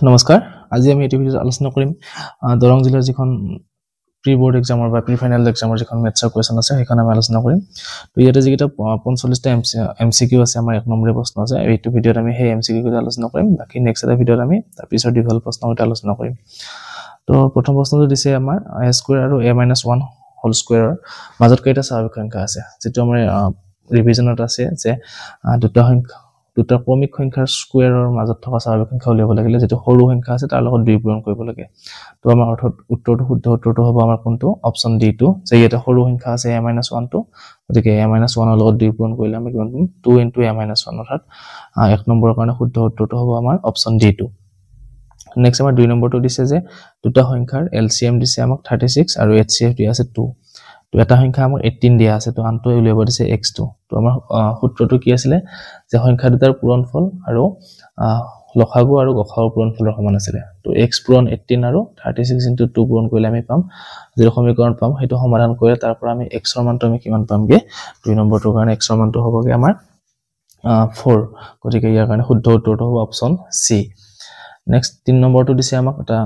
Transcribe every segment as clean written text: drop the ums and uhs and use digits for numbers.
নমস্কাৰ আজি আমি এই ভিডিঅ'ত আলোচনা কৰিম দৰং জিলাৰ যিখন প্ৰি বোৰ্ড এক্সামৰ বা প্ৰি ফাইনেল এক্সামৰ যিখন মেথছৰ কোৱেশ্চন আছে সেইখন আমি আলোচনা কৰিম তো ইয়াতে যিটা 45টা এমসিকিউ আছে আমাৰ এক নম্বৰৰ প্ৰশ্ন আছে এইটো ভিডিঅ'ত আমি সেই এমসিকিউ টো আলোচনা কৰিম বাকি নেক্সট এটা ভিডিঅ'ত আমি তাৰ পিছৰ দীঘল প্ৰশ্নটো আলোচনা কৰিম তো প্ৰথম প্ৰশ্নটো দিছে আমাৰ a স্কয়াৰ আৰু a - 1 হোল স্কয়াৰৰ মাজত কেইটা স্বাভাৱিক সংখ্যা আছে যেটো আমাৰ ৰিভিজনত আছে যে দুটা ক্ৰমিক সংখ্যাৰ স্কয়াৰৰ মাজত থকা স্বাভাৱিক সংখ্যা উলিয়াব লাগিলে যেটো সৰু সংখ্যা আছে তাৰ লগত 2 পূৰণ কৰিব লাগে তো আমাৰ উত্তৰটো শুদ্ধ উত্তৰটো হ'ব আমাৰ কোনটো অপচন ডি টো যে এটা সৰু সংখ্যা আছে a - 1 টো গতিকে a - 1 ৰ লগত 2 পূৰণ কৰিলে আমি কিমান পাম 2 * a - 1 অৰ্থাৎ এক নম্বৰৰ কাৰণে শুদ্ধ উত্তৰটো হ'ব আমাৰ অপচন ডি টো নেক্সট আমাৰ 2 নম্বৰটো দিছে যে দুটা সংখ্যাৰ এলসিএম দিছে আমাক 36 আৰু এইচসিএফ দিয়া আছে 2 তো এটা সংখ্যা আমাৰ 18 দিয়া আছে তো আনটো উলিয়াব দিছে x2 তো আমাৰ সূত্ৰটো কি আছিল যে সংখ্যা দুটাৰ পূৰণফল আৰু লসাগু আৰু গসাগুৰ পূৰণফলৰ সমান আছিল তো x পূৰণ 18 আৰু 36 * 2 পূৰণ কৰিলে আমি পাম যে সমীকৰণ পাম হেতু সমাধান কৰিলে তাৰ পৰা আমি x ৰ মানটো আমি কিমান পামগে 2 নম্বৰটোৰ কাৰণে x ৰ মানটো হ'বগে আমাৰ 4 গতিকে ইয়াৰ কাৰণে শুদ্ধ উত্তৰটো হ'ব অপচন সি নেক্সট 3 নম্বৰটো দিছে আমাক এটা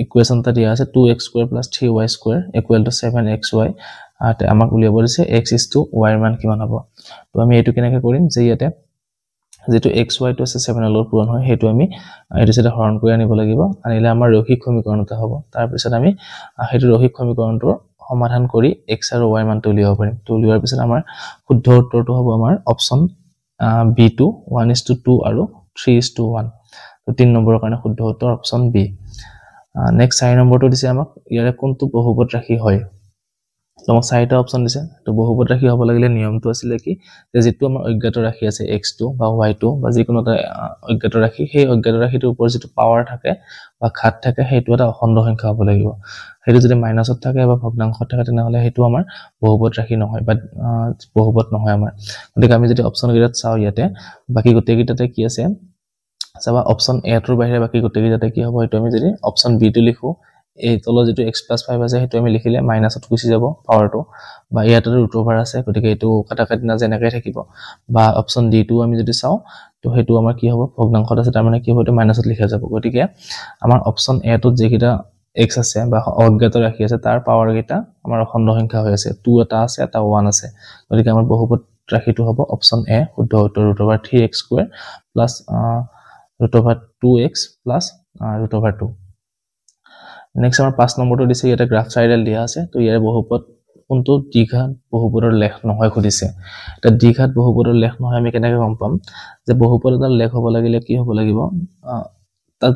ইকুৱেশ্যন এটা দিয়া আছে 2x² + 3y² = 7xy আৰু আমাক উলিয়াব দিছে x * y ৰ মান কিমান হ'ব তো আমি এটো কেনেকৈ কৰিম যে ইয়াতে যেটো xy টো আছে 7 ৰ লগত পূৰণ হয় হেতু আমি এটো সাথে হৰণ কৰি আনিব লাগিব আনিলে আমাৰ ৰৈখিক সমীকৰণ এটা হ'ব তাৰ পিছত আমি হেতু ৰৈখিক সমীকৰণটো সমাধান কৰি x আৰু y মানটো উলিয়াব পাৰিম তো উলিওৱাৰ পিছত আমাৰ শুদ্ধ উত্তৰটো হ'ব আমাৰ অপচন B2 1:2 আৰু 3:1 তো 3 নম্বৰৰ কাৰণে শুদ্ধ উত্তৰ অপচন বি নেক্সট 4 নম্বৰটো দিছে আমাক ইয়াৰে কোনটো বহুপদ ৰাশি হয় তো আমাক 4টা অপচন দিছে তো বহুপদ ৰাশি হ'ব লাগিলে নিয়মটো আছিল কি যে যেটো আমাৰ অজ্ঞাত ৰাশি আছে x2 বা y2 বা যিকোনো এটা অজ্ঞাত ৰাশি সেই অজ্ঞাত ৰাশিটোৰ ওপৰত যেটো পাৱাৰ থাকে বা ঘাত থাকে হেতু এটা অখণ্ড সংখ্যা হ'ব লাগিব হেতু যদি মাইনাসত থাকে বা ভগ্নাংশত থাকে তেনেহলে হেতু আমাৰ বহুপদ ৰাশি নহয় বা বহুপদ নহয় আমাৰ গতিকে আমি যদি অপচন কেইটাত চাও ইয়াতে বাকি গোটেই কেইটাতে কি আছে চাবা অপচন এ টোৰ বাহিৰে বাকি গোটেই কেইটাতে কি হ'ব হেতু আমি যদি অপচন বি টো লিখো এই তলত যেটো x + 5 আছে হেতু আমি লিখিলে মাইনাসত গুচি যাব পাৱাৰটো বা ইয়াতে ৰুট ওভাৰ আছে গতিকে এটো কাটাকাটি না যেনেকৈ থাকিব বা অপচন ডি টো আমি যদি চাও তো হেতু আমাৰ কি হ'ব ভগ্নাংশত আছে তাৰ মানে কি হ'ব এটো মাইনাসত লিখা যাব গতিকে আমাৰ অপচন এ টোত যেকিটা x আছে বা অজ্ঞাত ৰাশি আছে তাৰ পাৱাৰ কেইটা আমাৰ অখণ্ড সংখ্যা হৈ আছে 2 এটা আছে এটা 1 আছে গতিকে আমাৰ বহুপদ ৰাশিটো হ'ব অপচন এ শুদ্ধ উত্তৰ √3x² + √2x +√2 নেক্সট আমাৰ 5 নম্বৰটো দিছে ইয়াতে গ্ৰাফ চাইডেল দিয়া আছে তো ইয়াৰ বহুপদ কোনটো দ্বিঘাত বহুপদৰ লেখ নহয় খুদিছে এটা দ্বিঘাত বহুপদৰ লেখ নহয় আমি কেনেকৈ গম পাম যে বহুপদ এটাৰ লেখ হ'ব লাগিলে কি হ'ব লাগিব তাত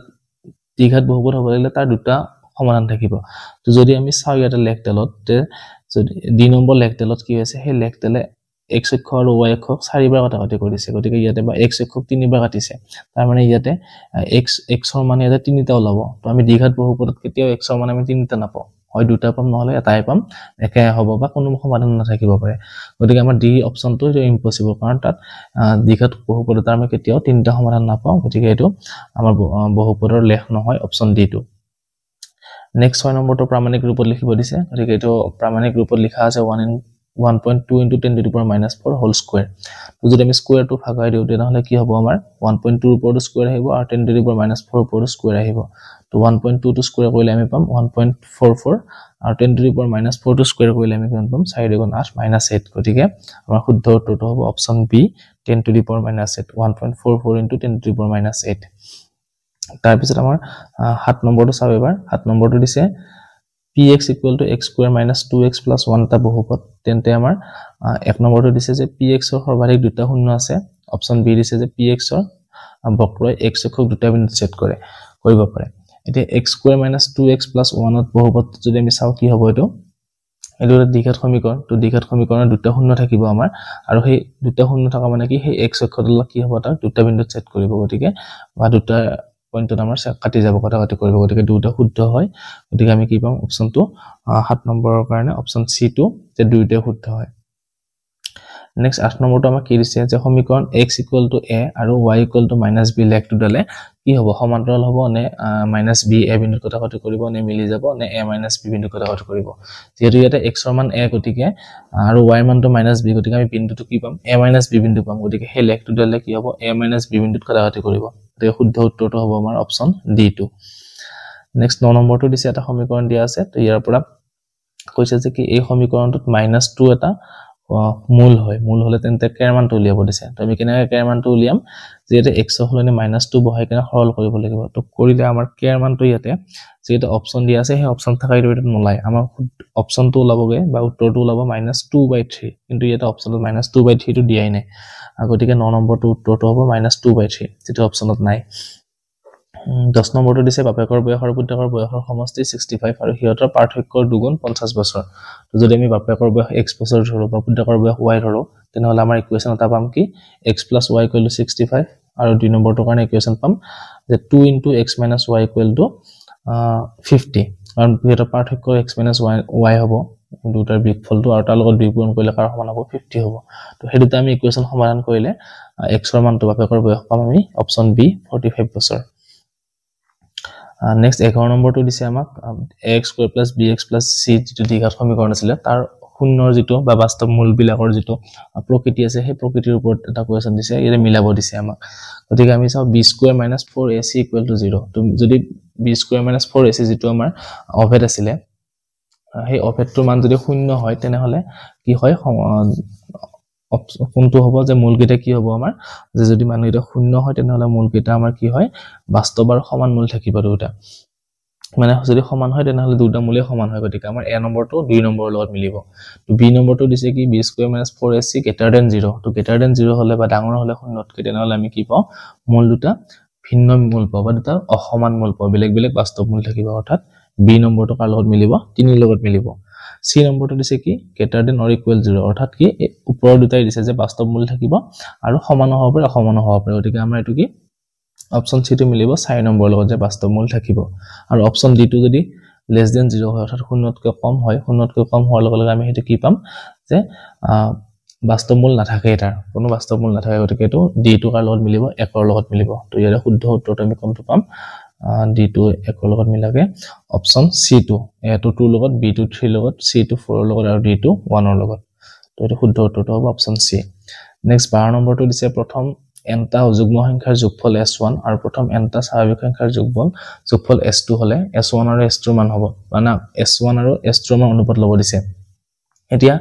দ্বিঘাত বহুপদ হ'ব লাগিলে তাৰ দুটা সমাধান থাকিব তো যদি আমি চাও ইয়াতে লেখ তেলত যদি 2 নম্বৰ লেখ তেলত কি হৈছে সেই লেখ তেলে x অক্ষ আৰু y অক্ষক 4 বাৰ কাটাকাটি কৰিছে গতিকে ইয়াতে বা x অক্ষক 3 বাৰ কাটিছে তাৰ মানে ইয়াতে x ৰ মান ইয়াতে 3টা ওলাব তো আমি দ্বিঘাত বহুপদত কেতিয়াও x ৰ মান আমি 3টা নাপাও হয় দুটা পাম নহলে এটাই পাম একে হ'ব বা কোনো সমাধান নাথাকিব পাৰে গতিকে আমাৰ ডি অপচনটো এটা ইম্পসিবল কাৰণ তাত দ্বিঘাত বহুপদত আমি কেতিয়াও 3টা সমাধান নাপাও গতিকে এটো আমাৰ বহুপদৰ লেখ নহয় অপচন ডি টো নেক্সট 6 নম্বৰটো প্ৰামাণিক ৰূপত লিখিব দিছে গতিকে এটো প্ৰামাণিক ৰূপত লিখা আছে 1.2 * 10⁻⁴ হোল স্কয়াৰ তো যদি আমি স্কয়াৰটো ভাগাই দিও তেনেহলে কি হ'ব আমাৰ 1.2 ৰ ওপৰটো স্কয়াৰ আহিব আৰু 10⁻⁴ ওপৰটো স্কয়াৰ আহিব তো 1.2 টো স্কয়াৰ কৰিলে আমি পাম 1.44 আৰু 10⁻⁴ টো স্কয়াৰ কৰিলে আমি কিমান পাম 4 * 8 - 8 গতিকে আমাৰ শুদ্ধ উত্তৰটো হ'ব অপচন বি 10⁻⁸ 1.44 * 10⁻⁸ তাৰ পিছত আমাৰ 7 নম্বৰটো চাও এবাৰ 7 নম্বৰটো দিছে px = x² - 2x + 1 টা বহুপদ তেন্তে আমাৰ 1 নম্বৰটো দিছে যে px ৰ সৰ্বাধিক দুটা শূন্য আছে অপচন বি দিছে যে px ৰ বক্ৰই x অক্ষক দুটা বিন্দুত ছেদ কৰিব পাৰে এতিয়া x² - 2x + 1 ত বহুপদ যদি আমি চাও কি হ'ব এটো এটা দ্বিঘাত সমীকৰণ তো দ্বিঘাত সমীকৰণৰ দুটা শূন্য থাকিব আমাৰ আৰু সেই দুটা শূন্য থকা মানে কি সেই x অক্ষডাল কি হ'ব তাক দুটা বিন্দুত ছেদ কৰিব গতিকে বা দুটা পইণ্টত আমাৰ কাটি যাব কাটাকাটি কৰিব গতিকে দুটা শুদ্ধ হয় গতিকে আমি কি পাম অপচনটো 7 নম্বৰৰ কাৰণে অপচন সি টো যে দুইটা শুদ্ধ হয় নেক্সট 8 নম্বৰটো আমাক কি দিছে যে সমীকৰণ x = a আৰু y = -b লেখ দুডালে কি হ'ব সমান্তৰাল হ'ব নে -b a বিন্দুত কটাকটি কৰিব নে মিলি যাব নে a - b বিন্দুত কটাকটি কৰিব যেহেতু ইয়াতে x ৰ মান a গতিকে আৰু y ৰ মানটো -b গতিকে আমি বিন্দুটো কি পাম a - b বিন্দু পাম গতিকে সেই লেখটো দিলে কি হ'ব a - b বিন্দুত কটাকটি কৰিব গতিকে শুদ্ধ উত্তৰটো হ'ব আমাৰ অপচন D2 নেক্সট 9 নম্বৰটো দিছে এটা সমীকৰণ দিয়া আছে তো ইয়াৰ পৰা কৈছে যে কি এই সমীকৰণটোত -2 এটা মূল হলে তেন্তে k ৰ মানটো উলিয়াব দিছে তো আমি কেনেকৈ k ৰ মানটো উলিয়াম যেতে x হলনে -2 বহাই কেনে সৰল কৰিব লাগিব তো কৰিলে আমাৰ k ৰ মানটো ইয়াতে যেটা অপচন দিয়া আছে সেই অপচন থাকা এটা নলাই আমাৰ অপচনটো ওলাবগে বা উত্তৰটো ওলাব -2/3 কিন্তু ইয়াতে অপচনত -2/3 টো দিয়াই নাই গতিকে 9 নম্বৰটো উত্তৰটো হ'ব -2/3 যেটো অপচনত নাই 10 নম্বৰটো দিছে বাপেকৰ বয়স আৰু পুতেকৰ বয়সৰ সমষ্টি 65 আৰু হিয়তৰ পাৰ্থক্যৰ দুগুণ 50 বছৰ তো যদি আমি বাপেকৰ বয়স x বছৰ ধৰো বা পুতেকৰ বয়স y ধৰো তেনেহলে আমাৰ ইকুৱেচন এটা পাম কি x + y = 65 আৰু 2 নম্বৰটোৰ কাৰণে ইকুৱেচন পাম যে 2 * x - y = 50 কাৰণ হিয়তৰ পাৰ্থক্য x - y হ'ব দুটাৰ বিয়োগফলটো আৰু তাৰ লগত বিয়োগ কৰিলে কাৰ সমান হ'ব 50 হ'ব তো সেই দুটা আমি ইকুৱেচন সমাধান কৰিলে x ৰ মানটো বাপেকৰ বয়স পাম আমি অপচন বি 45 বছৰ নেক্সট 11 নম্বৰটো দিছে আমাক ax² + bx + c যেটো দ্বিঘাত সমীকৰণ আছিল তাৰ শূন্যৰ যেটো বা বাস্তৱ মূল বিলাকৰ যেটো প্ৰকৃতি আছে সেই প্ৰকৃতিৰ ওপৰত এটা কোৱেশ্চন দিছে ইয়াৰে মিলাব দিছে আমাক গতিকে আমি চাও b² - 4ac = 0 তো যদি b² - 4ac যেটো আমাৰ অভেদ আছিল সেই অভেদটোৰ মান যদি শূন্য হয় তেনেহলে কি হয় কোনটো হ'ব যে মূলকেইটা কি হ'ব আমাৰ যে যদি মানকেইটা শূন্য হয় তেনেহলে মূলকেইটা আমাৰ কি হয় বাস্তৱ আৰু সমান মূল থাকিব দুটা মানে যদি সমান হয় তেনেহলে দুটা মূলে সমান হয় গতিকে আমাৰ a নম্বৰটো 2 নম্বৰৰ লগত মিলিব তো b নম্বৰটো দিছে কি b² - 4ac > 0 তো > 0 হলে বা ডাঙৰ হলে শূন্যতকৈ তেনেহলে আমি কি পাও মূল দুটা ভিন্ন মূল পাব বা দুটা অসমান মূল পাব বেলেগ বেলেগ বাস্তৱ মূল থাকিব অৰ্থাৎ b নম্বৰটো কাৰ লগত মিলিব 3 লগত মিলিব c নম্বৰটো দিছে কি > or = 0 অৰ্থাৎ কি ওপৰৰ দুটাই দিছে যে বাস্তৱ মূল থাকিব আৰু সমান হ'ব পাৰে অসমান হ'ব পাৰে গতিকে আমাৰ এটো কি অপচন সি টো মিলিব 4 নম্বৰ লগত যে বাস্তৱ মূল থাকিব আৰু অপচন ডি টো যদি <0 হয় অৰ্থাৎ শূন্যতকৈ কম হয় শূন্যতকৈ কম হোৱাৰ লগে লগে আমি হেতু কি পাম যে বাস্তৱ মূল নাথাকে তাৰ কোনো বাস্তৱ মূল নাথাকে গতিকে এটো ডি টো কাৰ লগত মিলিব 1 ৰ লগত মিলিব তো ইয়াৰে শুদ্ধ উত্তৰটো আমি কোনটো পাম ডি টো 1 ৰ লগত মিলাকে অপচন সি টো এ টো 2 লগত বি টো 3 লগত সি টো 4 ৰ লগত আৰু ডি টো 1 ৰ লগত তো এটো শুদ্ধ উত্তৰটো হ'ব অপচন সি নেক্সট 12 নম্বৰটো দিছে প্ৰথম এনটা অযুগ্ম সংখ্যাৰ যোগফল s1 আৰু প্ৰথম এনটা স্বাভাৱিক সংখ্যাৰ যোগফল s2 হলে s1 আৰু s2 মান হ'ব মানে s1 আৰু s2 মান অনুপাত লব দিছে এতিয়া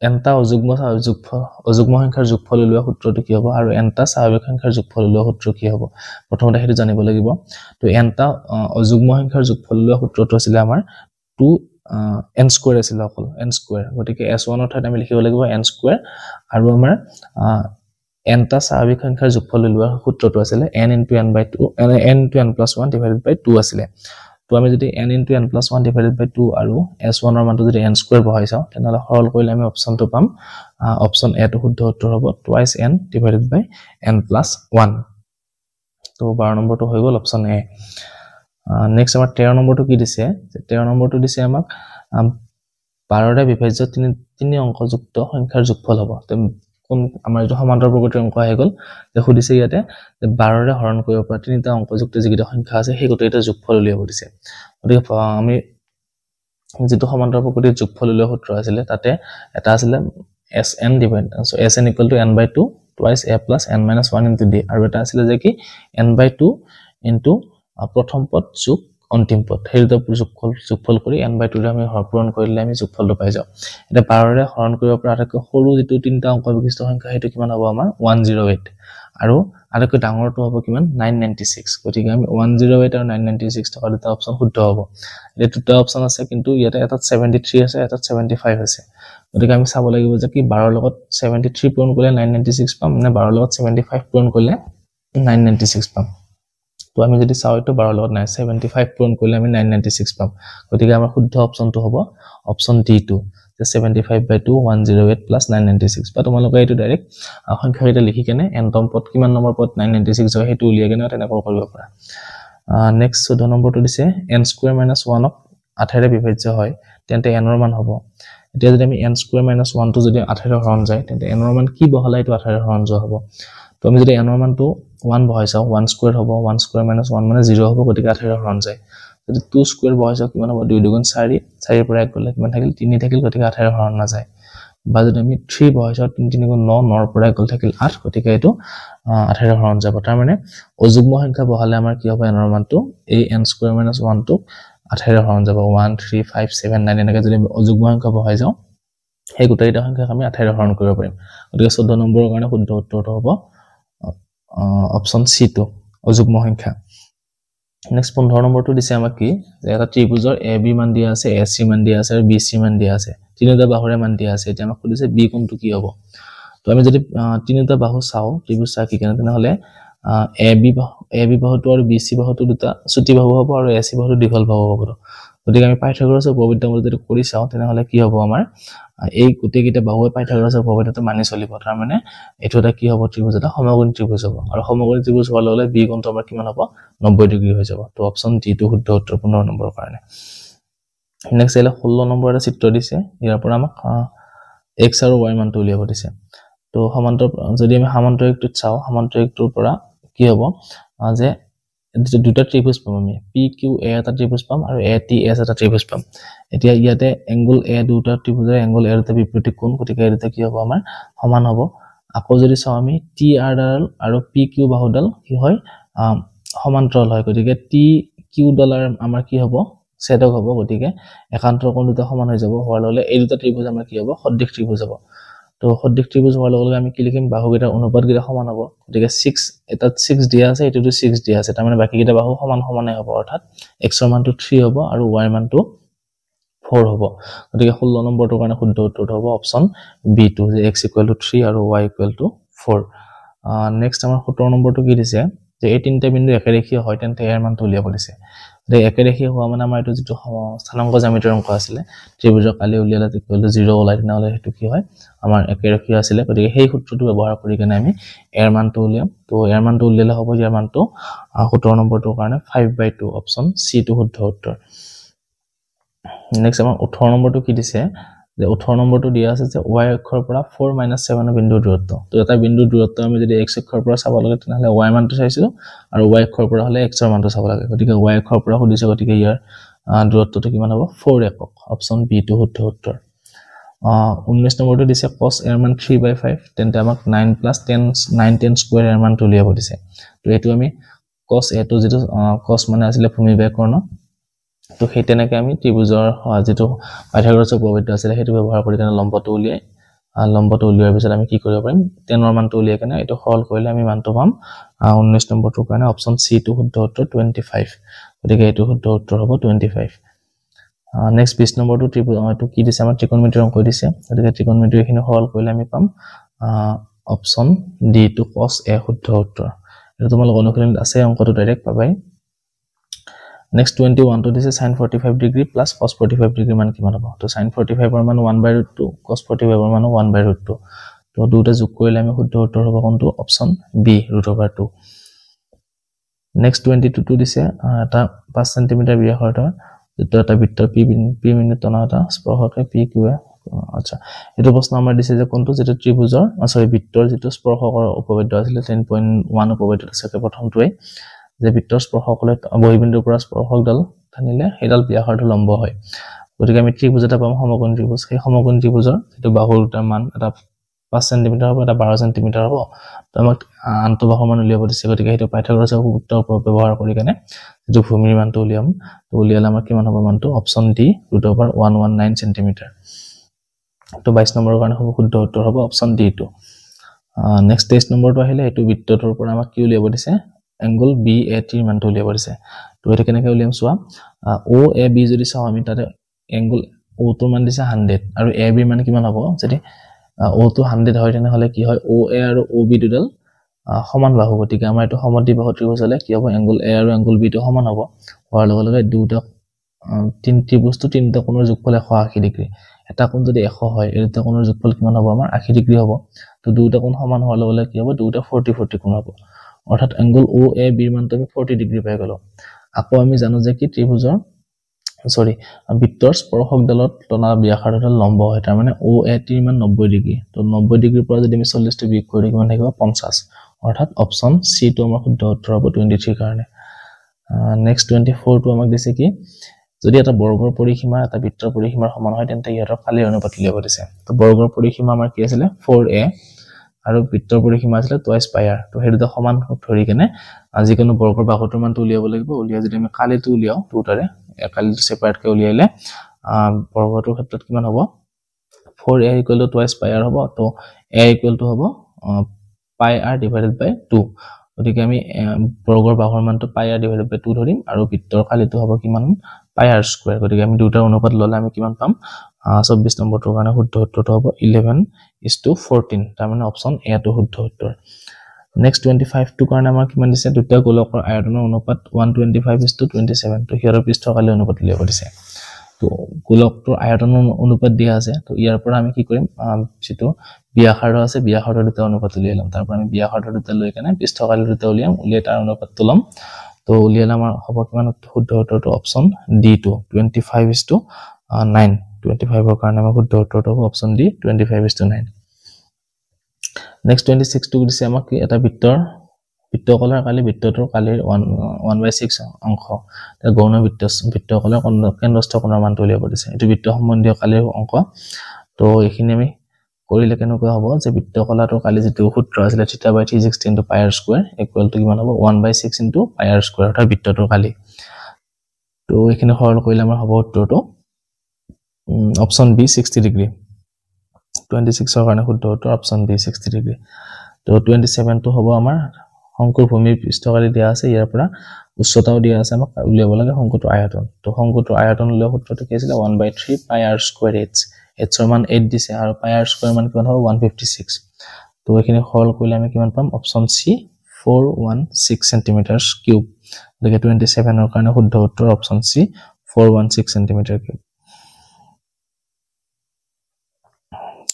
এনটা অযুগ্ম সংখ্যাৰ যোগফল উলিওৱা সূত্ৰটো কি হ'ব আৰু এনটা স্বাভাৱিক সংখ্যাৰ যোগফল উলিওৱা সূত্ৰ কি হ'ব প্ৰথমতে হেতু জানিব লাগিব তো এনটা অযুগ্ম সংখ্যাৰ যোগফল উলিওৱা সূত্ৰটো আছিল আমাৰ 2 n² আছিল অকল n² গতিকে s1 ৰ ঠাইত আমি লিখিব লাগিব n² আৰু আমাৰ এনটা স্বাভাৱিক সংখ্যাৰ যোগফল উলিওৱাৰ সূত্ৰটো আছিল n * n+1 / 2 আছিল তো আমি যদি n * n+1 / 2 আৰু s1 ৰ মানটো যদি n² বহাই চাও তেনেহলে সৰল কৰিলে আমি অপচনটো পাম অপচন এ টো শুদ্ধ উত্তৰ হ'ব twice n / n+1 তো 12 নম্বৰটো হৈ গল অপচন এ নেক্সট আমাৰ 13 নম্বৰটো কি দিছে 13 নম্বৰটো দিছে আমাক 12 ৰে বিভাজ্য তিনি অংকযুক্ত সংখ্যাৰ যোগফল হ'ব কোন আমাৰ যেটো সমান্তৰাল প্ৰকৃতিৰ অংক আহি গল যে খুদিছে ইয়াতে যে 12 ৰে হৰণ কৰিব পৰা তিনিটা অংকযুক্ত যিকেইটা সংখ্যা আছে সেই গোটেইটা যোগফল উলিয়াব দিছে গতিকে আমি যেটো সমান্তৰাল প্ৰকৃতিৰ যোগফল উলিওৱা সূত্ৰ আছিল তাতে এটা আছিল sn = n/2 twice a + n - 1 * d আৰু এটা আছিল যে কি n/2 প্ৰথম পদ যোগ অন্তিম পদ সেই দুটা যোগফল কৰি n/2 ৰে আমি হৰণ কৰিলে আমি যোগফলটো পাই যাও এটা 12 ৰে হৰণ কৰিব পৰা আটাইতকৈ সৰু যেটো তিনটা অংক বিশিষ্ট সংখ্যা হেতু কিমান হ'ব আমাৰ 108 আৰু আটাইতকৈ ডাঙৰটো হ'ব কিমান 996 গতিকে আমি 108 আৰু 996 থকা দুটা অপচন শুদ্ধ হ'ব এই দুটা অপচন আছে কিন্তু ইয়াতে এটাত 73 আছে এটাত 75 আছে গতিকে আমি চাব লাগিব যে কি 12 ৰ লগত 73 পূৰণ কৰিলে 996 পাম নে 12 ৰ লগত 75 পূৰণ কৰিলে 996 পাম তো আমি যদি চাও এটো 12 লগত 75 পূৰণ কৰিলে আমি 996 পাম গতিকে আমাৰ শুদ্ধ অপচনটো হ'ব অপচন ডি2 যে 75/2 108 + 996 বা তোমালোকে এটো ডাইৰেক্ট সংখ্যাকেইটা লিখি কেনে এনতম পদ কিমান নম্বৰ পদ 996 হয় হেতু উলিয়াই কেনে তেনেকৈ কৰিব পাৰা নেক্সট 14 নম্বৰটো দিছে n² - 1 ক 8 ৰে বিভাজ্য হয় তেন্তে n ৰ মান হ'ব এতিয়া যদি আমি n² - 1 টো যদি 8 ৰে হৰণ যায় তেন্তে n ৰ মান কি বহলাই এটো 8 ৰে হৰণ যোৱা হ'ব তো আমি যদি n ৰ মানটো 1 বহাই চাও 1 স্কয়াৰ হ'ব 1 স্কয়াৰ - 1 মানে 0 হ'ব গতিকে 18 হৰণ যায় যদি 2 স্কয়াৰ বহাই চাও কিমান হ'ব 2 দুগুণ 4 4 ৰ পৰা 1 গলে কিমান থাকিল 3 থাকিল গতিকে 18 হৰণ না যায় বা যদি আমি 3 বহাই চাও 3 3 গুণ 9 9 ৰ পৰা 1 গল থাকিল 8 গতিকে এটো 18 হৰণ যাব তাৰ মানে অযুগ্ম সংখ্যা বহালে আমাৰ কি হ'ব n ৰ মানটো এই n স্কয়াৰ - 1 টো 18 হৰণ যাব 1 3 5 7 9 এনেকৈ যদি অযুগ্ম সংখ্যা বহাই যাও এই গোটেইটা সংখ্যাক আমি 18 হৰণ কৰিব পাৰিম গতিকে 14 নম্বৰৰ কাৰণে শুদ্ধ উত্তৰটো হ'ব অপচন সি টু অযুগ্ম সংখ্যা নেক্সট 15 নম্বৰটো দিছে আমাক কি যে এটা ত্ৰিভুজৰ AB মান দিয়া আছে AC মান দিয়া আছে আৰু BC মান দিয়া আছে তিনিটা বাহুৰে মান দিয়া আছে এতিয়া আমাক কৈছে B কোনটো কি হ'ব তো আমি যদি তিনিটা বাহু চাও ত্ৰিভুজ কি কেনে তেনেহলে AB বাহুটো আৰু BC বাহুটো দুটা চুটি বাহু হ'ব আৰু AC বাহুটো দীঘল বাহু হ'ব গতিকে আমি পাইথাগোৰাছৰ উপপাদ্য যদি কৰি চাও তেনেহলে কি হ'ব আমাৰ এই গোটেইকেইটা বাহুৱে পাইথাগোৰাছৰ উপপাদ্যটো মানি চলিব তাৰ মানে এটো এটা কি হ'ব ত্ৰিভুজ এটা সমকোণী ত্ৰিভুজ হ'ব আৰু সমকোণী ত্ৰিভুজ হোৱাৰ লগে B কোণটো আমাৰ কিমান হ'ব 90 ডিগ্ৰী হৈ যাব তো অপচন ডি টো শুদ্ধ উত্তৰ 15 নম্বৰৰ কাৰণে নেক্সট এলা 16 নম্বৰ এটা চিত্ৰ দিছে ইয়াৰ পৰা আমাক x আৰু y মানটো উলিয়াব দিছে তো সমান্তৰ যদি আমি সমান্তৰিকটোত চাও সমান্তৰিকটোৰ পৰা কি হ'ব যে দুটা ত্ৰিভুজ পাম আমি PQA এটা ত্ৰিভুজ পাম আৰু ATS এটা ত্ৰিভুজ পাম এতিয়া ইয়াতে এংগল A দুটা ত্ৰিভুজৰ এংগল A দুটা বিপৰীত কোণ গতিকে এটা কি হ'ব আমাৰ সমান হ'ব আকৌ যদি চাও আমি TR ডাল আৰু PQ বাহুডাল কি হয় সমান্তৰাল হয় গতিকে TQ ডালৰ আমাৰ কি হ'ব ছেদক হ'ব গতিকে একান্তৰ কোণ দুটা সমান হৈ যাব হোৱাৰ লগে এই দুটা ত্ৰিভুজ আমাৰ কি হ'ব সদৃশ ত্ৰিভুজ হ'ব তো সদৃশ ত্ৰিভুজ হোৱাৰ লগে আমি কি লিখিম বাহুকেইটাৰ অনুপাতকেইটা সমান হ'ব গতিকে 6 এটা 6 দিয়া আছে এটোটো 6 দিয়া আছে তাৰ মানে বাকিকেইটা বাহু সমান সমানে হ'ব অৰ্থাৎ x ৰ মানটো 3 হ'ব আৰু y ৰ মানটো 4 হ'ব গতিকে 16 নম্বৰটোৰ কাৰণে শুদ্ধ উত্তৰটো হ'ব অপচন B2 যে x = 3 আৰু y = 4 নেক্সট আমাৰ 17 নম্বৰটো কি দিছে যে এই তিনটা বিন্দু একেৰেখীয় হয় তেন্তে ইয়াৰ মানটো উলিয়াব দিছে যে একেৰেখীয় হোৱা মানে আমাৰ এটো যেটো স্থানাংক জ্যামিতিৰ অংক আছিল ত্ৰিভুজৰ কালি উলিয়ালে = 0 ওলাই তেনেহলে হেতু কি হয় আমাৰ একেৰেখীয় আছিল গতিকে সেই সূত্ৰটো ব্যৱহাৰ কৰি কেনে আমি ইয়াৰ মানটো উলিয়াম তো ইয়াৰ মানটো উলিয়ালে হ'ব ইয়াৰ মানটো 17 নম্বৰটোৰ কাৰণে 5/2 অপচন সি টো শুদ্ধ উত্তৰ নেক্সট আমাৰ 18 নম্বৰটো কি দিছে যে 18 নম্বৰটো দিয়া আছে যে y অক্ষৰ পৰা 4 - 7 বিন্দুৰ দূৰত্ব তো এটা বিন্দুৰ দূৰত্ব আমি যদি x অক্ষৰ পৰা চাব লাগে তেনেহলে y মানটো চাইছিলো আৰু y অক্ষৰ পৰা হলে x ৰ মানটো চাব লাগে গতিকে y অক্ষৰ পৰা খুদিছে গতিকে ইয়াৰ দূৰত্বটো কিমান হ'ব 4 একক অপচন বি টো শুদ্ধ উত্তৰ 19 নম্বৰটো দিছে cos এর মান 3/5 তেন্তে আমাক 9 + 10 9 10 স্কয়াৰ এর মানটো উলিয়াব দিছে তো এটো আমি cos a টো যেটো cos মানে আছিল ভূমিবাহী কৰ্ণ তো সেই তেনেকৈ আমি ত্ৰিভুজৰ যেটো পাইথাগোৰাছৰ উপপাদ্য আছিল হেতু ব্যৱহাৰ কৰি কেনে লম্বটো উলিয়াৰ পিছত আমি কি কৰিব পাৰিম 10 ৰ মানটো উলিয়াই কেনে এটো সৰল কৰিলে আমি মানটো পাম 19 নম্বৰটোৰ কাৰণে অপচন সি টো শুদ্ধ উত্তৰ 25 গতিকে এটো শুদ্ধ উত্তৰ হ'ব 25 নেক্সট 20 নম্বৰটো ত্ৰিভুজটো কি দিছে আমাৰ ত্ৰিকোণমিতিৰ অংক দিছে গতিকে ত্ৰিকোণমিতিৰ এখিনি সৰল কৰিলে আমি পাম অপচন ডি টো cos a শুদ্ধ উত্তৰ এটো তোমালোক অনুশীলনত আছে অংকটো ডাইৰেক্ট পাবাই Next 21 to this is sin 45 degree plus cos 45 degree মান কিমান হ'ব তো sin 45 ৰ মান 1/√2 cos 45 ৰ মান 1/√2 তো দুটা যোগ কৰিলে আমি শুদ্ধ উত্তৰ হ'ব কোনটো অপচন বি √2 নেক্সট 22 to দিছে এটা 5 cm ব্যাসৰ যেটো এটা বৃত্ত p মিনিট টনা এটা স্পৰ্শকে p q আচ্ছা এটো প্ৰশ্ন আমাৰ দিছে যে কোনটো যেটো ত্ৰিভুজৰ বৃত্তৰ যেটো স্পৰ্শকৰ উপপাদ্য আছিল 10.1 উপপাদ্য আছে প্ৰথমটোৱে যে বৃত্তৰ স্পৰ্শকলে বহিবিন্দুৰ পৰা স্পৰ্শকডাল টানিলে হেডাল ব্যাসাৰ্ধ লম্ব হয় গতিকে আমি ত্ৰিভুজ এটা পাম সমকোণী ত্ৰিভুজ সেই সমকোণী ত্ৰিভুজৰ যেটো বাহুৰ মান এটা 5 cm হ'ব এটা 12 cm হ'ব তো আমাক আন্তঃবাহুৰ মান উলিয়াব দিছে গতিকে হেতু পাইথাগোৰাছৰ সূত্ৰৰ ব্যৱহাৰ কৰি কেনে যেটো ভূমিৰ মানটো উলিয়াম তো উলিয়ালে আমাৰ কিমান হ'ব মানটো অপচন ডি √119 cm তো 22 নম্বৰৰ কাৰণে হ'ব শুদ্ধ উত্তৰ হ'ব অপচন ডি টো নেক্সট 23 নম্বৰটো আহিলে এটো বৃত্তটোৰ পৰা আমাক কি উলিয়াব দিছে এংগল BAT মানটো উলিয়াব দিছে তো এটা কেনেকৈ উলিয়াম চোৱা OAB যদি চাও আমি তাতে এংগল O টোৰ মান দিছে 100 আৰু AB মান কিমান হ'ব যদি O টো 100 হয় তেনেহলে কি হয় OA আৰু OB দুডাল সমান বাহু গতিকে আমাৰ এটো সমদ্বিবাহু ত্ৰিভুজ হলে কি হ'ব এংগল A আৰু এংগল B টো সমান হ'ব হোৱাৰ লগে লগে দুটা ত্ৰিভুজটো তিনিটা কোণৰ যোগফল 180 ডিগ্ৰী এটা কোণ যদি 100 হয় এই দুটা কোণৰ যোগফল কিমান হ'ব আমাৰ 80 ডিগ্ৰী হ'ব তো দুটা কোণ সমান হোৱাৰ লগে লগে কি হ'ব দুটা 40 কোণ হ'ব অৰ্থাৎ এংগল OAB ৰ মানটো 40 ডিগ্ৰী পাই গলো আকৌ আমি জানো যে কি ত্ৰিভুজৰ বৃত্তৰ স্পৰ্শকডালত টনা ব্যাসাৰ্ধডাল লম্ব হয় তাৰ মানে OAT ৰ মান 90 ডিগ্ৰী তো 90 ডিগ্ৰীৰ পৰা যদি আমি 40 টো বিয়োগ কৰি কিমান থাকিব 50 অৰ্থাৎ অপচন সি টো আমাৰ শুদ্ধ উত্তৰ হ'ব 23 কাৰণে নেক্সট 24 টো আমাক দিছে কি যদি এটা বৰ্গৰ পৰিসীমা এটা বৃত্তৰ পৰিসীমাৰ সমান হয় তেন্তে ইহঁতৰ কালিৰ অনুপাত উলিয়াব দিছে তো বৰ্গৰ পৰিসীমা আমাৰ কি আছিল 4a আৰু বৃত্তৰ পৰিসীমা আছিল টুৱাইছ পাই r তো হেই দুটা সমান ধৰি কেনে যিকোনো বৰ্গৰ বাহুটোৰ মানটো উলিয়াব লাগিব উলিয়া যদি আমি কালিটো উলিয়াও দুটাৰে কালিটো সেপাৰেট কে উলিয়াইলে বৰ্গটোৰ ক্ষেত্ৰত কিমান হ'ব 4a = টুৱাইছ পাই r হ'ব তো a = হ'ব পাই r divided by 2 গতিকে আমি বৰ্গৰ বাহুৰ মানটো পাই r divided by 2 ধৰিম আৰু বৃত্তৰ কালিটো হ'ব কিমান পাই r স্কয়াৰ গতিকে আমি দুটাৰ অনুপাত ললে আমি কিমান পাম 24 নম্বৰটোৰ কাৰণে শুদ্ধ উত্তৰটো হ'ব 11:14 তাৰ মানে অপচন এ টো শুদ্ধ উত্তৰ নেক্সট 25 টো কাৰণে আমাৰ কিমান দিছে দুটা গোলকৰ আয়তনৰ অনুপাত 125:27 তো হিয়াৰৰ পৃষ্ঠ কালি অনুপাত উলিয়াব দিছে তো গোলকটোৰ আয়তনৰ অনুপাত দিয়া আছে তো ইয়াৰ পৰা আমি কি কৰিম যেটো ব্যাসাৰ্ধ আছে ব্যাসাৰ্ধৰ দুটা অনুপাত উলিয়াম তাৰ পৰা আমি ব্যাসাৰ্ধৰ দুটা লৈ কেনে পৃষ্ঠ কালি দুটা উলিয়াম উলিয়াই তাৰ অনুপাতটো লম তো উলিয়ালে আমাৰ হ'ব কিমান শুদ্ধ উত্তৰটো অপচন ডি টো 25:9 25 ৰ কাৰণে আমাৰ শুদ্ধ উত্তৰটো হ'ব অপচন ডি 25:9 নেক্সট 26 টো দিছে আমাক এটা বৃত্তকলাৰ কালি বৃত্তটোৰ কালিৰ 1/6 অংশ তাৰ গৌণ বৃত্তকলাৰ কেন্দ্ৰস্থ কোণৰ মানটো উলিয়াব দিছে এটো বৃত্ত সম্বন্ধীয় কালিৰ অংক তো এইখিনি আমি কৰিলে কেনেকুৱা হ'ব যে বৃত্তকলাটোৰ কালি যেটো সূত্ৰ আছিল θ/360 * πr² = কিমান হ'ব 1/6 * πr² অৰ্থাৎ বৃত্তটোৰ কালি তো এইখিনি সৰল কৰিলে আমাৰ হ'ব উত্তৰটো অপচন বি 60 ডিগ্ৰী 26 ৰ কাৰণে শুদ্ধ উত্তৰ অপচন বি 60 ডিগ্ৰী তো 27 টো হ'ব আমাৰ শংকুৰ ভূমিৰ পৃষ্ঠকালি দিয়া আছে ইয়াৰ পৰা উচ্চতাও দিয়া আছে আমাক উলিয়াব লাগে শংকুটোৰ আয়তন তো শংকুটোৰ আয়তন উলিওৱা সূত্ৰটো কি আছিল 1/3 πr² h h ৰ মান 8 দিছে আৰু πr² মান কিমান হ'ব 156 তো এইখিনি সৰল কৰিলে আমি কিমান পাম অপচন সি 416 সেন্টিমিটাৰ কিউব গতিকে 27 ৰ কাৰণে শুদ্ধ উত্তৰ অপচন সি 416 সেন্টিমিটাৰ কিউব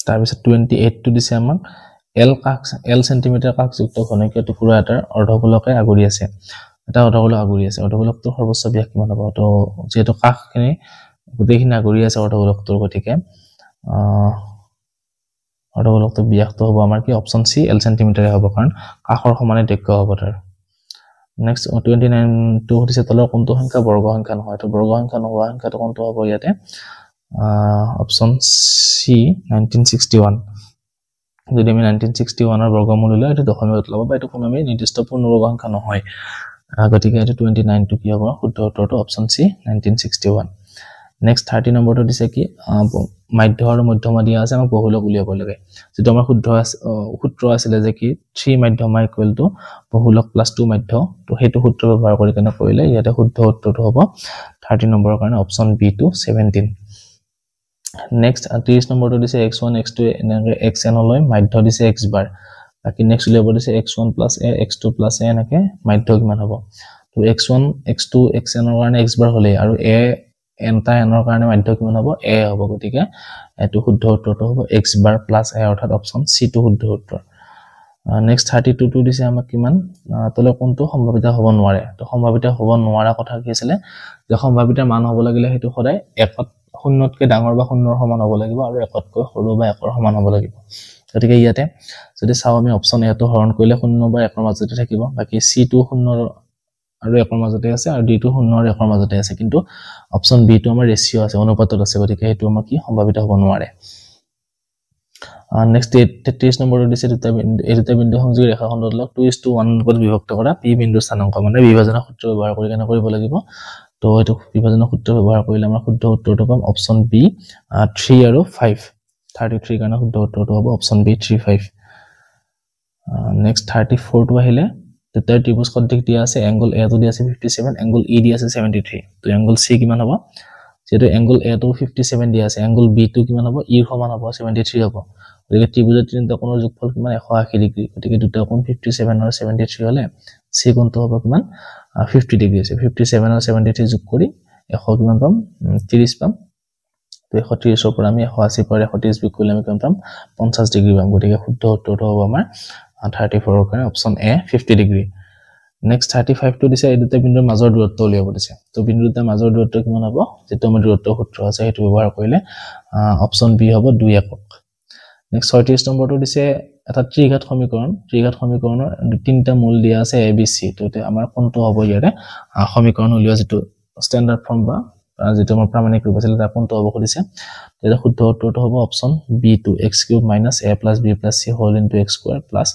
তাৰ পিছত 28 টো দিছে আমাক L সেন্টিমিটাৰ কাষযুক্ত ঘনকীয় টুকুৰা এটাৰ অৰ্ধগোলকে আগুৰি আছে এটা অৰ্ধগোলক আগুৰি আছে অৰ্ধগোলকটোৰ সৰ্বোচ্চ ব্যাস কিমান হ'ব তো যেটো কাষখিনি গোটেইখিনি আগুৰি আছে অৰ্ধগোলকটোৰ গতিকে অৰ্ধগোলকটোৰ ব্যাসটো হ'ব আমাৰ কি অপচন সি L সেন্টিমিটাৰ হ'ব কাৰণ কাষৰ সমানে দৈৰ্ঘ্য হ'ব তাৰ নেক্সট 29 টো দিছে তলৰ কোনটো সংখ্যা বৰ্গ সংখ্যা নহয় তো বৰ্গ সংখ্যা নোহোৱা সংখ্যাটো কোনটো হ'ব ইয়াতে অপচন সি 1961 যদি আমি 1961 ৰ বৰ্গমূল লয় এটো দশমিকত ল'ব বা এটো কোনো আমি নিৰ্দিষ্ট পূৰ্ণবৰ্গ সংখ্যা নহয় গতিকে এটো 29 টো কি হ'ব শুদ্ধ উত্তৰটো অপচন সি 1961 নেক্সট 30 নম্বৰটো দিছে কি মাধ্য আৰু মধ্যমা দিয়া আছে আমাক বহুলক উলিয়াব লাগে যেটো আমাৰ সূত্ৰ আছিল যে কি 3 মধ্যমা = বহুলক + 2 মাধ্য তো হেতু সূত্ৰ ব্যৱহাৰ কৰি কেনে কৰিলে ইয়াতে শুদ্ধ উত্তৰটো হ'ব 30 নম্বৰৰ কাৰণে অপচন বি টো 17 নেক্সট 30 নম্বৰটো দিছে x1 x2 এনেকৈ xn লৈ মাধ্য দিছে x বাৰ বাকি নেক্সট উলিয়াব দিছে x1 + a x2 + a এনেকৈ মাধ্য কিমান হ'ব তো x1 x2 xn ৰ কাৰণে x বাৰ হলে আৰু a n টা n ৰ কাৰণে মাধ্য কিমান হ'ব a হ'ব গতিকে এটো শুদ্ধ উত্তৰটো হ'ব x বাৰ + a অৰ্থাৎ অপচন সি টো শুদ্ধ উত্তৰ নেক্সট 32 টো দিছে আমাক কিমান তলে কোনটো সম্ভাৱিতা হ'ব নোৱাৰে তো সম্ভাৱিতা হ'ব নোৱাৰা কথা কি আছিল যে সম্ভাৱিতাৰ মান হ'ব লাগিলে হেতু সদায় একত শূন্যতকৈ ডাঙৰ বা শূন্যৰ সমান হ'ব লাগিব আৰু একতকৈ সৰু বা একৰ সমান হ'ব লাগিব গতিকে ইয়াতে যদি চাও আমি অপচন এ টো হৰণ কৰিলে শূন্য বা একৰ মাজতে থাকিব বাকি সি টো শূন্য আৰু একৰ মাজতে আছে আৰু ডি টো শূন্য আৰু একৰ মাজতে আছে কিন্তু অপচন বি টো আমাৰ ৰেশিও আছে অনুপাতত আছে গতিকে হেতু আমাৰ কি সম্ভাৱিতা হ'ব নোৱাৰে নেক্সট 33 নম্বৰটো দিছে দুটা বিন্দু সংযোগী ৰেখাখণ্ডক 2:1 অনুপাতত বিভক্ত কৰা p বিন্দুৰ স্থানাংক মানে বিভাজনৰ সূত্ৰ ব্যৱহাৰ কৰি কেনে কৰিব লাগিব তো এটো বিভাজনৰ সূত্ৰ ব্যৱহাৰ কৰিলে আমাৰ শুদ্ধ উত্তৰটো পাম অপচন বি 3 আৰু 5 33 কাৰণে শুদ্ধ উত্তৰটো হ'ব অপচন বি 3 5 নেক্সট 34 টো আহিলে দুটা ত্ৰিভুজ সদৃশ দিয়া আছে এংগল এ টো দিয়া আছে 57 এংগল ই দিয়া আছে 73 তো এংগল সি কিমান হ'ব যেটো এংগল এ টো 57 দিয়া আছে এংগল বি টো কিমান হ'ব ই সমান হ'ব 73 হ'ব গতিকে ত্ৰিভুজৰ তিনিটা কোণৰ যোগফল কিমান 180 ডিগ্ৰী গতিকে দুটা কোণ 57 আৰু 73 হলে সি কোণটো হ'ব কিমান 50 ডিগ্ৰী আছে 57 আৰু 73 যোগ কৰি 100 কিমান পাম 30 পাম তো 130 ৰ পৰা আমি 180 পৰা 130 বিয়োগ কৰিলে আমি কিমান পাম 50 ডিগ্ৰী পাম গতিকে শুদ্ধ উত্তৰটো হ'ব আমাৰ 34 ৰ কাৰণে অপচন এ 50 ডিগ্ৰী নেক্সট 35 টো দিছে এই দুটা বিন্দুৰ মাজৰ দূৰত্ব উলিয়াব দিছে তো বিন্দু দুটাৰ মাজৰ দূৰত্ব কিমান হ'ব যেটো আমাৰ দূৰত্ব সূত্ৰ আছে হেতু ব্যৱহাৰ কৰিলে অপচন বি হ'ব 2 একক নেক্সট 36 নম্বৰটো দিছে এটা ত্ৰিঘাত সমীকৰণৰ তিনিটা মূল দিয়া আছে a b c তো আমাৰ কোনটো হ'ব ইয়াৰে সমীকৰণ উলিওৱা যেটো স্ট্যান্ডাৰ্ড ফৰ্ম বা যেটো আমাৰ প্ৰামাণিক ৰূপ আছিল তাৰ কোনটো হ'ব খুদিছে এটা শুদ্ধ উত্তৰটো হ'ব option b2 x³ - a + b + c whole into x² plus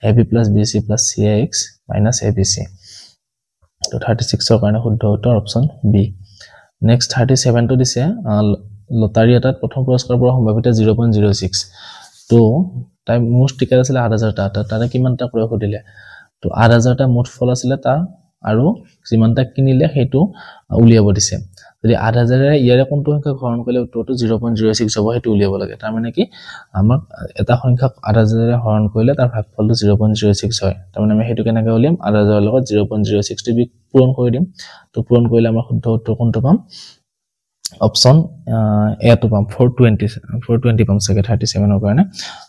ab + bc plus cax minus abc তো 36 ৰ কাৰণে শুদ্ধ উত্তৰ অপচন b নেক্সট 37 টো দিছে লটাৰী এটাত প্ৰথম পুৰস্কাৰ পোৱাৰ সম্ভাৱিতা 0.06 তো টাইম মোষ্ট টিকেট আছিল 8000 টা তাৰে কিমানটা ক্ৰয় কৰিলে তো 8000 টা মুঠ ফল আছিল তা আৰু যিমানটা কিনিলে হেতু উলিয়াব দিছে যদি 8000 এ ইয়াৰে কোনটো সংখ্যা গ্ৰহণ কৰিলে উত্তৰটো 0.06 হ'ব হেতু উলিয়াব লাগে তাৰ মানে কি আমাক এটা সংখ্যা 8000 এ হৰণ কৰিলে তাৰ ভাগফলটো 0.06 হয় তাৰ মানে আমি হেতু কেনেকৈ উলিয়াম 8000 ৰ লগত 0.06 টো পূৰণ কৰি দিম তো পূৰণ কৰিলে আমাৰ শুদ্ধ উত্তৰ কোনটো পাম অপচন এ টো পাম 420 পাম সকে 37 ৰ কাৰণে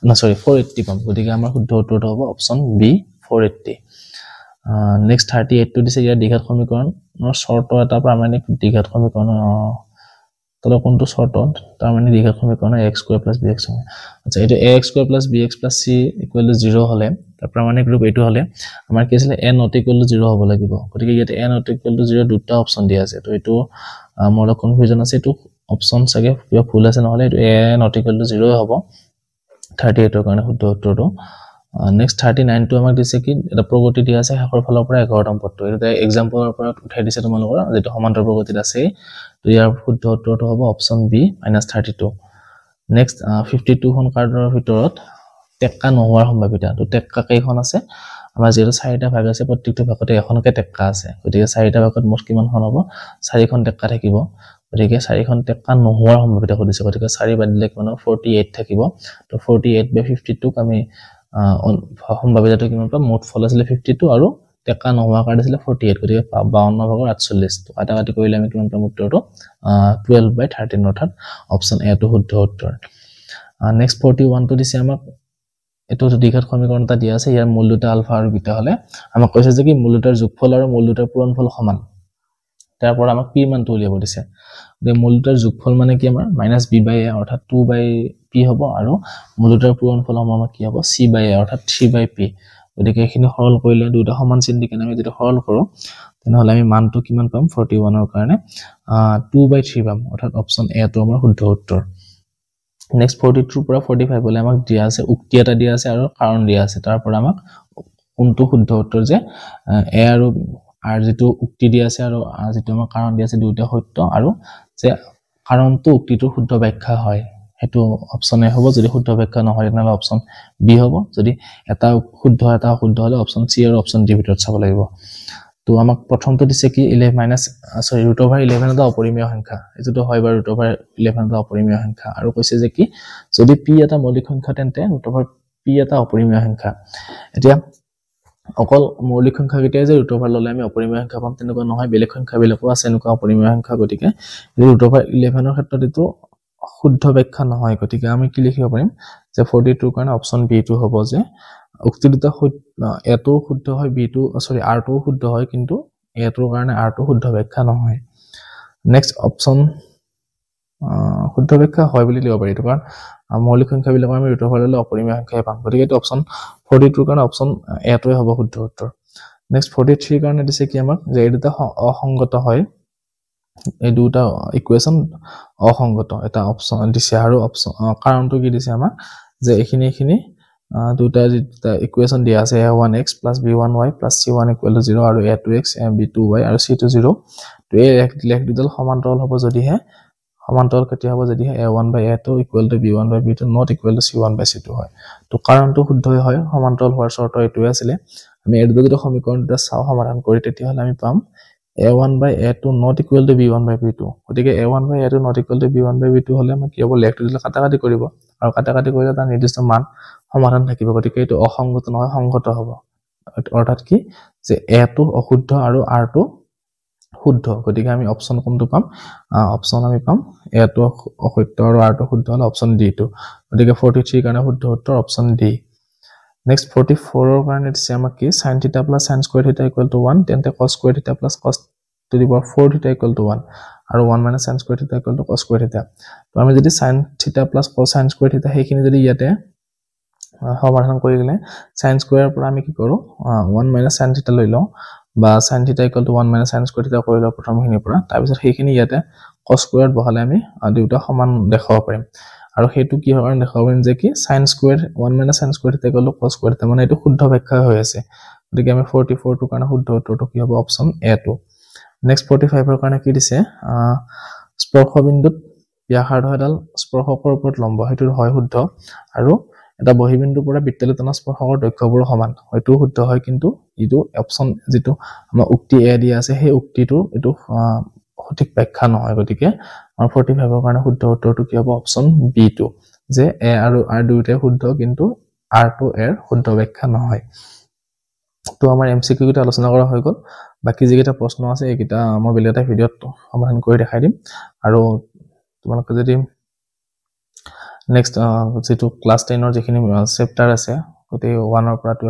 না সৰি 480 পাম গতিকে আমাৰ শুদ্ধ উত্তৰটো হ'ব অপচন বি 480 নেক্সট 38 টো দিছে ইয়াৰ দ্বিঘাত সমীকৰণৰ শৰ্ত এটা প্ৰামাণিক দ্বিঘাত সমীকৰণ তল কোনটো শৰ্ত তাৰ মানে দ্বিঘাত সমীকৰণ x² + bx হয় আচ্ছা এটো ax² + bx + c = 0 হলে তাৰ প্ৰামাণিক ৰূপ এটো হলে আমাৰ কি আছিল a = 0 হ'ব লাগিব গতিকে ইয়াতে a = 0 দুটা অপচন দিয়া আছে তো এটো মোৰ কনফিউজন আছে এটো অপচন সকে কিবা ভুল আছে নহলে এটো a = 0 হ'ব 38 ৰ কাৰণে শুদ্ধ উত্তৰটো নেক্সট 39 টো আমাক দিছে কি এটা প্ৰগতি দিয়া আছে হেকৰ ফলৰ পৰা 11 পদটো এটা एग्जांपलৰ পৰা উঠাই দিছে তোমালোকৰ যেটো সমান্তৰ প্ৰগতিত আছে তো ইয়াৰ শুদ্ধ উত্তৰটো হ'ব অপচন বি -32 নেক্সট 52 খন কাৰ্ডৰ ভিতৰত টেক্কা নোহোৱাৰ সম্ভাৱিতা তো টেক্কা কেইখন আছে আমাৰ যেটো চাৰিটা ভাগ আছে প্ৰত্যেকটো ভাগতে এখনকে টেক্কা আছে গতিকে চাৰিটা ভাগত মুঠ কিমানখন হ'ব চাৰিখন টেক্কা থাকিব গতিকে চাৰিখন টেক্কা নোহোৱাৰ সম্ভাৱিতা কৰিছে গতিকে 4 বাদ দিলে কিমান 48 থাকিব তো 48/52 ক আমি সম্ভাৱিতাটো কিমান পাম মুঠ ফল আছিল 52 আৰু টেক্কা নোহোৱা কাৰ্ড আছিল 48 গতিকে 52 ভাগৰ 48 তো কাটাকাটি কৰিলে আমি কিমান পাম উত্তৰটো 12/13 অৰ্থাৎ অপচন এ টো শুদ্ধ উত্তৰ নেক্সট 41 টো দিছে আমাক এটো দ্বিঘাত সমীকৰণ এটা দিয়া আছে ইয়াৰ মূল দুটা আলফা আৰু বিটা হলে আমাক কৈছে যে কি মূল দুটাৰ যোগফল আৰু মূল দুটাৰ পূৰণফল সমান তাৰ পৰা আমাক p মানটো উলিয়াব দিছে যে মূল দুটাৰ যোগফল মানে কি আমাৰ -b/a অৰ্থাৎ 2/p হ'ব আৰু মূল দুটাৰ পূৰণফল আমাক কি হ'ব c/a অৰ্থাৎ 3/p গতিকে এখিনি সৰল কৰিলে দুটা সমান চিন দি কেনে আমি যদি সৰল কৰো তেনেহলে আমি মানটো কিমান পাম 41 ৰ কাৰণে 2/3 পাম অৰ্থাৎ অপচন এ টো আমাৰ শুদ্ধ উত্তৰ নেক্সট 42 পৰা 45 হলে আমাক দিয়া আছে উক্তি এটা দিয়া আছে আৰু কাৰণ দিয়া আছে তাৰ পৰা আমাক কোনটো শুদ্ধ উত্তৰ যে এ আৰু আৰ যেটো উক্তি দিয়া আছে আৰু যেটো আমাৰ কাৰণ দিয়া আছে দুটা সত্য আৰু যে কাৰণটো উক্তিটো শুদ্ধ ব্যাখ্যা হয় হেতু অপচন এ হ'ব যদি শুদ্ধ ব্যাখ্যা নহয় তেনলে অপচন বি হ'ব যদি এটা শুদ্ধ হলে অপচন সি আৰু অপচন ডি ভিতৰত চাব লাগিব তো আমাক প্ৰথমটো দিছে কি 11 এটা অপৰিমেয় সংখ্যা এটো হয় বা √11 এটা অপৰিমেয় সংখ্যা আৰু কৈছে যে কি যদি p এটা মৌলিক সংখ্যা তেন্তে √p এটা অপৰিমেয় সংখ্যা এতিয়া অকল মৌলিক সংখ্যা কেইটাই যে √11 ললে আমি অপৰিমেয় সংখ্যা পাম তেনেকুৱা নহয় বেলেগ সংখ্যা বিলাকো আছে এনেকুৱা অপৰিমেয় সংখ্যা গতিকে √11 ৰ ক্ষেত্ৰত এটো শুদ্ধ ব্যাখ্যা নহয় গতিকে আমি কি লিখিব পাৰিম যে 42 ৰ কাৰণে অপচন বি টো হ'ব যে উক্তি দুটা এটো শুদ্ধ হয় বি টো সৰি আৰ টো শুদ্ধ হয় কিন্তু এটোৰ কাৰণে আৰ টো শুদ্ধ ব্যাখ্যা নহয় নেক্সট অপচন শুদ্ধ ব্যাখ্যা হয় বুলি লিখিব পাৰি কাৰণ মৌলিক সংখ্যা বিলাক আমি √11 ললে অপৰিমেয় সংখ্যা পাম গতিকে এটো অপচন 42 ৰ কাৰণে অপচন এটোই হ'ব শুদ্ধ উত্তৰ নেক্সট 43 ৰ কাৰণে দিছে কি আমাক যে এই দুটা অসংগত হয় এই দুটা ইকুৱেচন অসংগত এটা অপচন দিছে আৰু অপচন কাৰণটো কি দিছে আমাক যে এখিনি দুটা ইকুৱেচন দিয়া আছে a1x + b1y + c1 = 0 আৰু a2x b2y আৰু c2 0 তো এই লেখ দুডাল সমান্তৰাল হ'ব যদিহে সমান্তৰাল কেতিয়া হ'ব যদিহে a1/a2 = b1/b2 not equal to c1/c2 হয় তো কাৰণটো শুদ্ধ হয় সমান্তৰাল হোৱাৰ শৰ্ত এটোই আছিল আমি এই দুটা সমীকৰণ দুটা চাও সমাধান কৰি তেতিয়া হলে আমি পাম a1/a2 not equal to b1/b2 গতিকে a1/a2 not equal to b1/b2 হলে আমি কি হ'ব লেখ দুডাল কাটাকাটি কৰিব আৰু কাটাকাটি কৰিলে তাৰ নিৰ্দিষ্ট মান সমাধান থাকিব গতিকে এটো অসংগত নহয় সংগত হ'ব অৰ্থাৎ কি যে a টো অশুদ্ধ আৰু r টো শুদ্ধ গতিকে আমি অপচন কোনটো পাম অপচন আমি পাম a টো অসত্য আৰু r টো শুদ্ধ হলে অপচন ডি টো গতিকে 43 কাৰণে শুদ্ধ উত্তৰ অপচন ডি নেক্সট 44 ৰ কাৰণে দিছে আমাক কি sin θ + sin square θ = 1 তেন্তে cos square θ + cos to the power 4 θ = 1 আৰু 1 - sin square θ = cos square θ তো আমি যদি sin θ + cos sin square θ সেইখিনি যদি ইয়াতে সমাধান কৰি গলে sin স্কয়াৰ পৰা আমি কি কৰো 1 - sin θ লৈ লওঁ বা sin θ = 1 - sin স্কয়াৰ θ কৰি লওঁ প্ৰথমখিনিৰ পৰা তাৰ পিছত সেইখিনি ইয়াতে cos স্কয়াৰত বহালে আমি দুটা সমান দেখাব পাৰিম আৰু হেতু কি হয় দেখাব পাৰিম যে কি sin square 1 - sin square θ = cos square θ মানে এটো শুদ্ধ ব্যাখ্যা হৈ আছে গতিকে আমি 44 টো কাৰণে শুদ্ধ উত্তৰটো কি হ'ব অপচন এ টো নেক্সট 45 ৰ কাৰণে কি দিছে স্পৰ্শ বিন্দুত ব্যাসাৰ্ধ এডাল স্পৰ্শকৰ ওপৰত লম্ব হেতু হয় শুদ্ধ আৰু এটা বহিবিন্দুৰ পৰা বৃত্তালে টনা স্পৰ্শকৰ দৈৰ্ঘ্যবোৰ সমান হয়তো শুদ্ধ হয় কিন্তু ইটো অপচন যেটো আমাৰ উক্তি এ দিয়া আছে সেই উক্তিটো এটো সঠিক ব্যাখ্যা নহয় গতিকে আমাৰ 45 ৰ কাৰণে শুদ্ধ উত্তৰটো কি হ'ব অপচন বি টো যে এ আৰু আৰ দুয়োটাই শুদ্ধ কিন্তু আৰ টো এৰ শুদ্ধ ব্যাখ্যা নহয় তো আমাৰ এমসিকিউ কিটা আলোচনা কৰা হৈ গল বাকি যিকেইটা প্ৰশ্ন আছে এইকেইটা মই বেলেগ এটা ভিডিওত সমাধান কৰি দেখাই দিম আৰু তোমালোকে যদি নেক্সট যেটো ক্লাস 10 ৰ যিখিনি চেপ্টাৰ আছে গতে 1 ৰ পৰা 2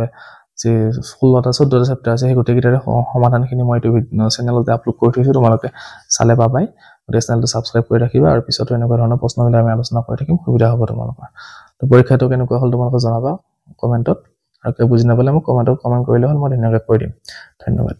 যে 16টা 14টা চেপ্টাৰ আছে সেই গটেকিটাৰে সমাধানখিনি মই এইটো চেনেলতে আপলোড কৰি থৈছো তোমালোকে চালে পাবাই গতে চেনেলটো সাবস্ক্ৰাইব কৰি ৰাখিবা আৰু পিছতো এনেকুৱা ধৰণৰ প্ৰশ্নবিলাক আমি আলোচনা কৰি থাকিম সুবিধা হ'ব তোমালোকৰ তো পৰীক্ষাটো কেনেকুৱা হ'ল তোমালোকে জনাবা কমেন্টত আৰু কে বুজি নাপালে মোক কমেন্টত কমেন্ট কৰিলে হ'ল মই ধুনীয়াকৈ কৈ দিম ধন্যবাদ